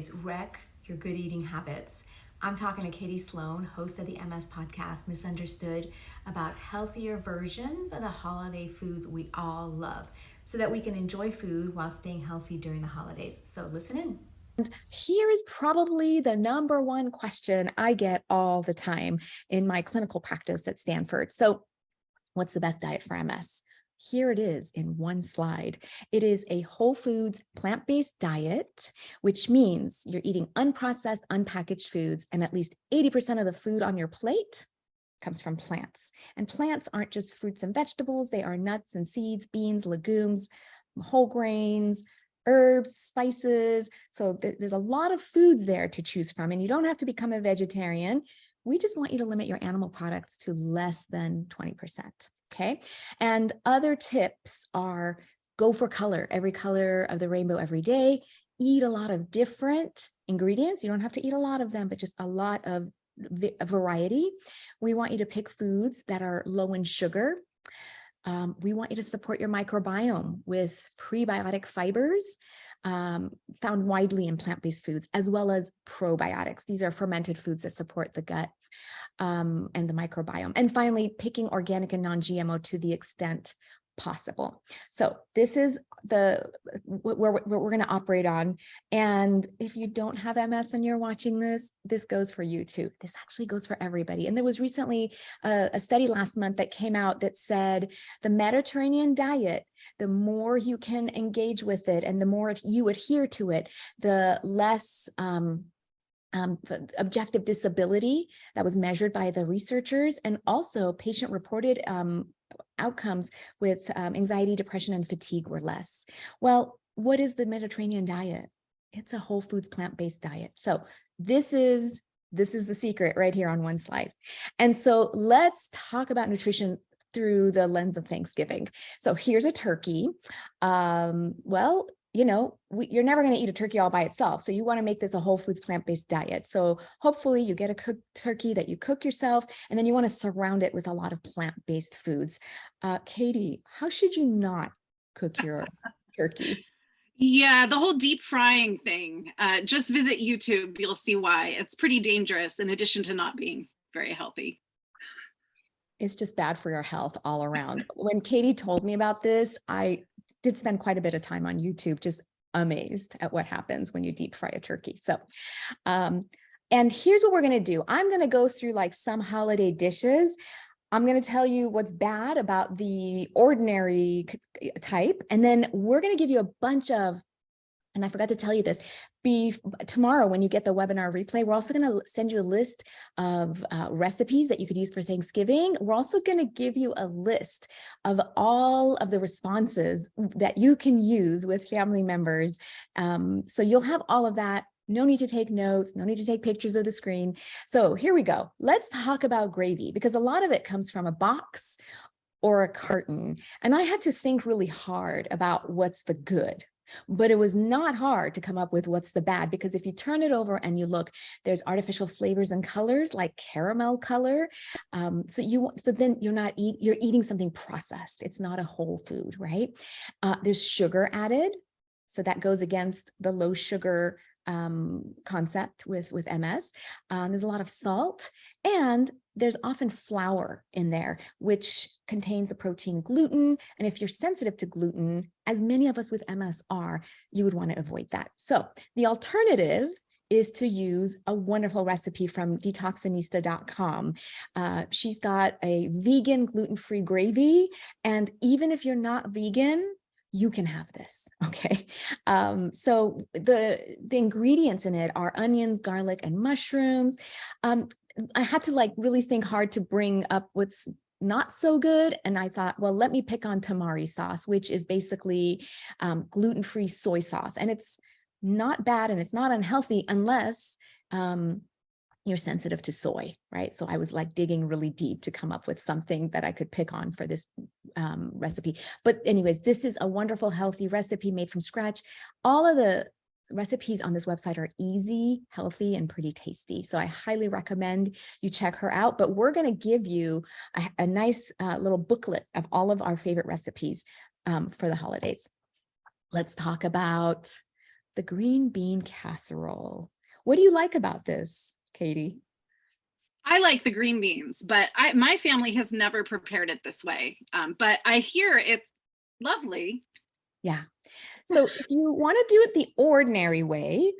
holidays wreck your good eating habits. I'm talking to Katie Sloan, host of the MS podcast Misunderstood, about healthier versions of the holiday foods we all love so that we can enjoy food while staying healthy during the holidays. So listen in. Here is probably the number one question I get all the time in my clinical practice at Stanford. So, what's the best diet for MS? Here it is in one slide. It is a whole foods, plant-based diet, which means you're eating unprocessed, unpackaged foods, and at least 80% of the food on your plate comes from plants. And plants aren't just fruits and vegetables, they are nuts and seeds, beans, legumes, whole grains, herbs, spices. So there's a lot of foods there to choose from, and you don't have to become a vegetarian. We just want you to limit your animal products to less than 20%. Okay. And other tips are go for color, every color of the rainbow every day. Eat a lot of different ingredients. You don't have to eat a lot of them, but just a lot of variety. We want you to pick foods that are low in sugar. We want you to support your microbiome with prebiotic fibers found widely in plant-based foods, as well as probiotics. These are fermented foods that support the gut and the microbiome. And finally, picking organic and non-GMO to the extent possible. So this is what we're going to operate on. And if you don't have MS and you're watching this, this goes for you too. This actually goes for everybody. And there was recently a study last month that came out that said the Mediterranean diet, the more you can engage with it and the more you adhere to it, the less objective disability that was measured by the researchers, and also patient-reported outcomes with anxiety, depression, and fatigue were less. Well, what is the Mediterranean diet? It's a whole foods, plant-based diet. So this is the secret right here on one slide. And so let's talk about nutrition through the lens of Thanksgiving. So here's a turkey. Well, you're never going to eat a turkey all by itself. So you want to make this a whole foods, plant-based diet. So hopefully you get a cooked turkey that you cook yourself, and then you want to surround it with a lot of plant-based foods. Katie, how should you not cook your turkey? Yeah, the whole deep frying thing. Just visit YouTube. You'll see why. It's pretty dangerous in addition to not being very healthy. It's just bad for your health all around. When Katie told me about this, I did spend quite a bit of time on YouTube, just amazed at what happens when you deep fry a turkey. So, and here's what we're going to do. I'm going to go through like some holiday dishes. I'm going to tell you what's bad about the ordinary type. And then we're going to give you a bunch of, and I forgot to tell you this, tomorrow when you get the webinar replay, we're also going to send you a list of recipes that you could use for Thanksgiving. We're also going to give you a list of all of the responses that you can use with family members. So you'll have all of that. No need to take notes, no need to take pictures of the screen. So here we go. Let's talk about gravy, because a lot of it comes from a box or a carton. And I had to think really hard about what's the good. But it was not hard to come up with what's the bad, because if you turn it over and you look, there's artificial flavors and colors like caramel color. So then you're eating something processed. It's not a whole food, right? There's sugar added. So that goes against the low sugar concept with MS. There's a lot of salt, and there's often flour in there, which contains the protein gluten. And if you're sensitive to gluten, as many of us with MS are, you would want to avoid that. So the alternative is to use a wonderful recipe from detoxinista.com. She's got a vegan gluten-free gravy. And even if you're not vegan, you can have this, okay? So the ingredients in it are onions, garlic, and mushrooms. I had to really think hard to bring up what's not so good. And I thought, well, let me pick on tamari sauce, which is basically gluten-free soy sauce. And it's not bad and it's not unhealthy unless you're sensitive to soy, right? So I was digging really deep to come up with something that I could pick on for this recipe. But anyways, this is a wonderful, healthy recipe made from scratch. All of the recipes on this website are easy, healthy, and pretty tasty. So I highly recommend you check her out. But we're going to give you a nice little booklet of all of our favorite recipes for the holidays. Let's talk about the green bean casserole. What do you like about this, Katie? I like the green beans, but my family has never prepared it this way. But I hear it's lovely. Yeah. So if you want to do it the ordinary way,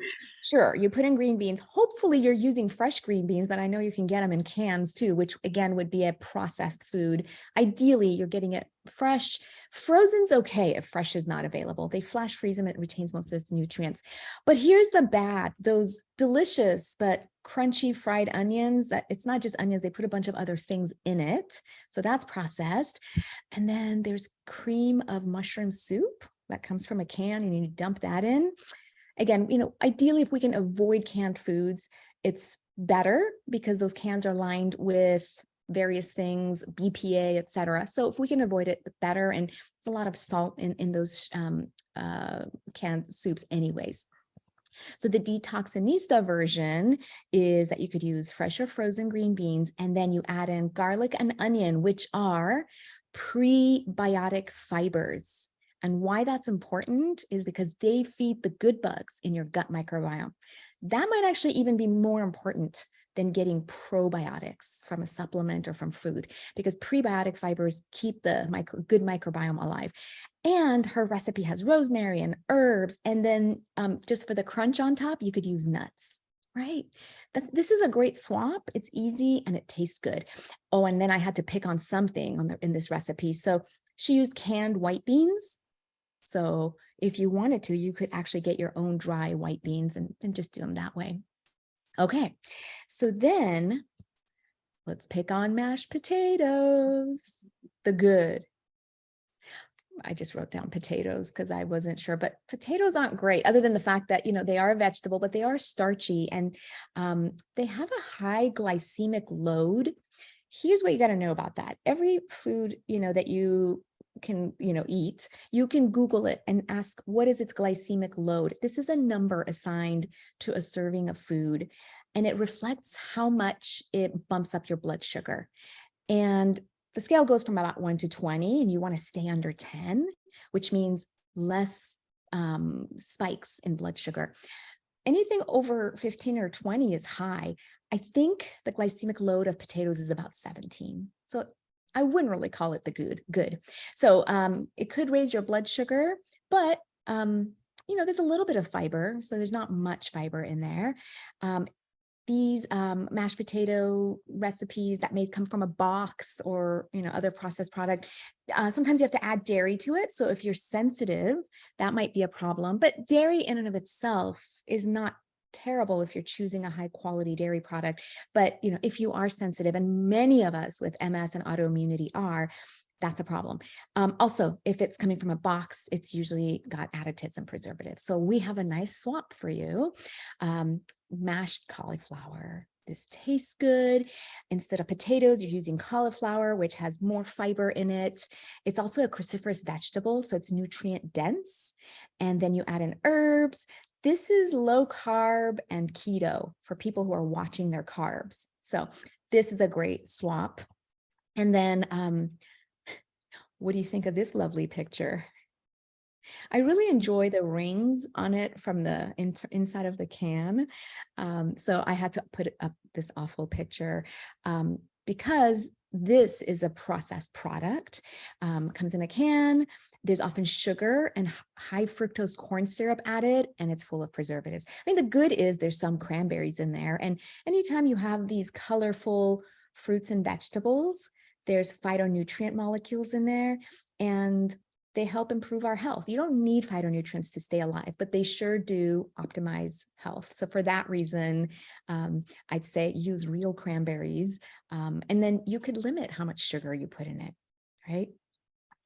sure, you put in green beans. Hopefully you're using fresh green beans, but I know you can get them in cans too, which again would be a processed food. Ideally, you're getting it fresh. Frozen's okay if fresh is not available. They flash freeze them, it retains most of its nutrients. But here's the bad, those delicious but crunchy fried onions, that it's not just onions, they put a bunch of other things in it. So that's processed. And then there's cream of mushroom soup that comes from a can, and you dump that in. Again, ideally, if we can avoid canned foods, it's better because those cans are lined with various things, BPA, et cetera. So if we can avoid it, better. And there's a lot of salt in those canned soups anyways. So the detoxinista version is that you could use fresh or frozen green beans, and then you add in garlic and onion, which are prebiotic fibers. And why that's important is because they feed the good bugs in your gut microbiome. That might actually even be more important than getting probiotics from a supplement or from food, because prebiotic fibers keep the good microbiome alive. And her recipe has rosemary and herbs. And then just for the crunch on top, you could use nuts, right? This is a great swap. It's easy and it tastes good. Oh, and then I had to pick on something in this recipe. So she used canned white beans. So if you wanted to, you could actually get your own dry white beans and just do them that way. Okay, so then let's pick on mashed potatoes, the good. I just wrote down potatoes because I wasn't sure, but potatoes aren't great other than the fact that, they are a vegetable, but they are starchy and they have a high glycemic load. Here's what you got to know about that. Every food, that you can, eat, you can Google it and ask, what is its glycemic load? This is a number assigned to a serving of food, and it reflects how much it bumps up your blood sugar. And the scale goes from about 1 to 20, and you want to stay under 10, which means less spikes in blood sugar. Anything over 15 or 20 is high. I think the glycemic load of potatoes is about 17. So I wouldn't really call it the good. So it could raise your blood sugar, but there's a little bit of fiber, so there's not much fiber in there. These mashed potato recipes that may come from a box or other processed product, sometimes you have to add dairy to it. So if you're sensitive, that might be a problem. But dairy in and of itself is not terrible if you're choosing a high quality dairy product. But if you are sensitive, and many of us with MS and autoimmunity are, that's a problem. Also, if it's coming from a box, it's usually got additives and preservatives. So we have a nice swap for you. Mashed cauliflower. This tastes good. Instead of potatoes, you're using cauliflower, which has more fiber in it. It's also a cruciferous vegetable, so it's nutrient dense. And then you add in herbs. This is low carb and keto for people who are watching their carbs. So this is a great swap. And then what do you think of this lovely picture? I really enjoy the rings on it from the inside of the can. So I had to put up this awful picture because this is a processed product, comes in a can. There's often sugar and high fructose corn syrup added, and it's full of preservatives. I mean, the good is there's some cranberries in there. And anytime you have these colorful fruits and vegetables, there's phytonutrient molecules in there, and they help improve our health. You don't need phytonutrients to stay alive, but they sure do optimize health. So for that reason, I'd say use real cranberries, and then you could limit how much sugar you put in it, right?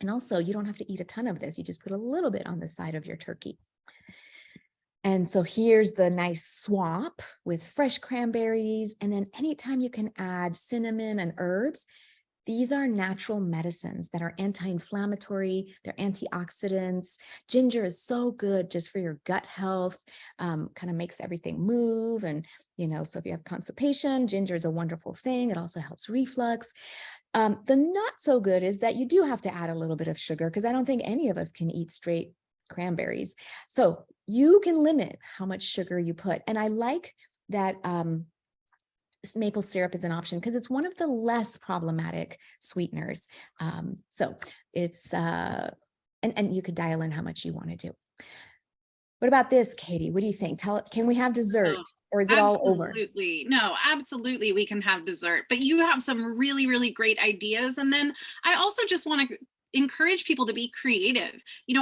And also, you don't have to eat a ton of this. You just put a little bit on the side of your turkey. And so here's the nice swap with fresh cranberries. And then anytime you can add cinnamon and herbs, these are natural medicines that are anti-inflammatory, they're antioxidants. Ginger is so good just for your gut health, kind of makes everything move. And, so if you have constipation, ginger is a wonderful thing. It also helps reflux. The not so good is that you do have to add a little bit of sugar, because I don't think any of us can eat straight cranberries. So you can limit how much sugar you put. And I like that maple syrup is an option because it's one of the less problematic sweeteners. So it's, and you could dial in how much you want to do. What about this, Katie? What do you think? Can we have dessert or is it all over? Absolutely. No, absolutely. We can have dessert, but you have some really, really great ideas. And then I also just want to encourage people to be creative.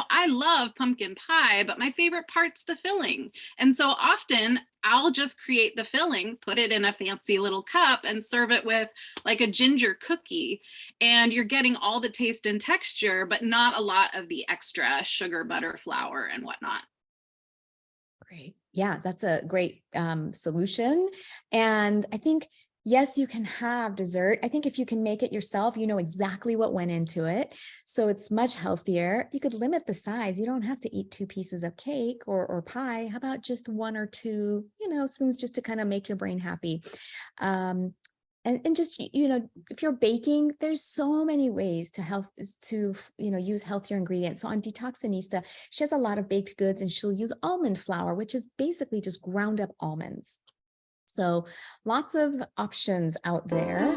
I love pumpkin pie, but my favorite part's the filling. And so often I'll just create the filling, put it in a fancy little cup and serve it with like a ginger cookie. And you're getting all the taste and texture, but not a lot of the extra sugar, butter, flour, and whatnot. Great. Yeah, that's a great solution. And I think, yes, you can have dessert. I think if you can make it yourself, you know exactly what went into it. So it's much healthier. You could limit the size. You don't have to eat 2 pieces of cake or pie. How about just 1 or 2, spoons just to kind of make your brain happy. And just, if you're baking, there's so many ways to use healthier ingredients. So on Detoxinista, she has a lot of baked goods and she'll use almond flour, which is basically just ground up almonds. So lots of options out there.